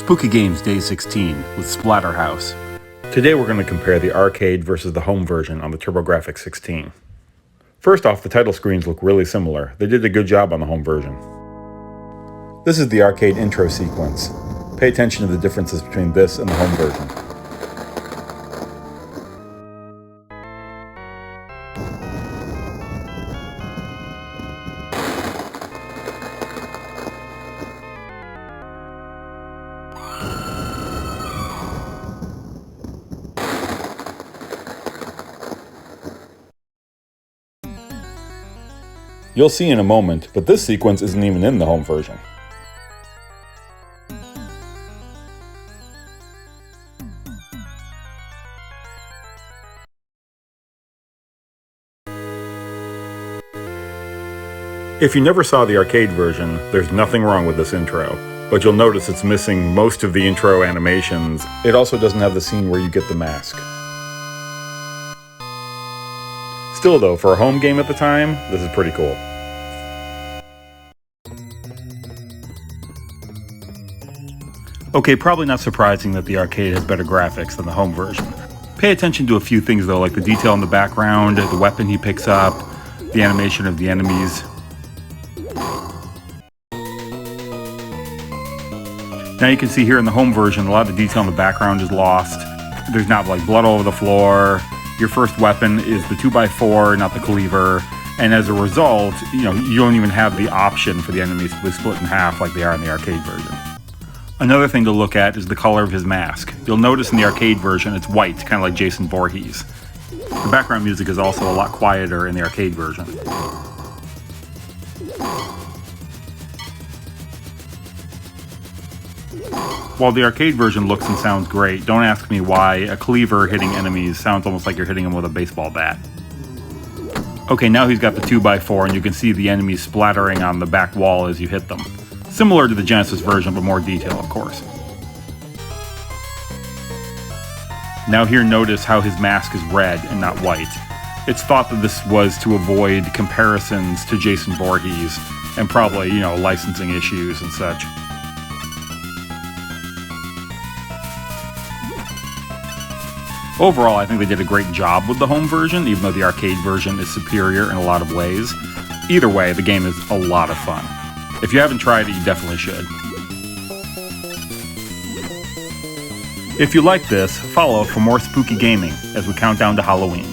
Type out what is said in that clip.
Spooky Games Day 16 with Splatterhouse. Today we're going to compare the arcade versus the home version on the TurboGrafx-16. First off, the title screens look really similar. They did a good job on the home version. This is the arcade intro sequence. Pay attention to the differences between this and the home version. You'll see in a moment, but this sequence isn't even in the home version. If you never saw the arcade version, there's nothing wrong with this intro, but you'll notice it's missing most of the intro animations. It also doesn't have the scene where you get the mask. Still though, for a home game at the time, this is pretty cool. Okay, probably not surprising that the arcade has better graphics than the home version. Pay attention to a few things though, like the detail in the background, the weapon he picks up, the animation of the enemies. Now you can see here in the home version, a lot of the detail in the background is lost. There's not like blood all over the floor. Your first weapon is the 2x4, not the cleaver. And as a result, you don't even have the option for the enemies to be split in half like they are in the arcade version. Another thing to look at is the color of his mask. You'll notice in the arcade version it's white, kind of like Jason Voorhees. The background music is also a lot quieter in the arcade version. While the arcade version looks and sounds great, don't ask me why a cleaver hitting enemies sounds almost like you're hitting them with a baseball bat. Okay, now he's got the 2x4 and you can see the enemies splattering on the back wall as you hit them. Similar to the Genesis version, but more detail, of course. Now here, notice how his mask is red and not white. It's thought that this was to avoid comparisons to Jason Voorhees and probably, licensing issues and such. Overall, I think they did a great job with the home version, even though the arcade version is superior in a lot of ways. Either way, the game is a lot of fun. If you haven't tried it, you definitely should. If you like this, follow for more spooky gaming as we count down to Halloween.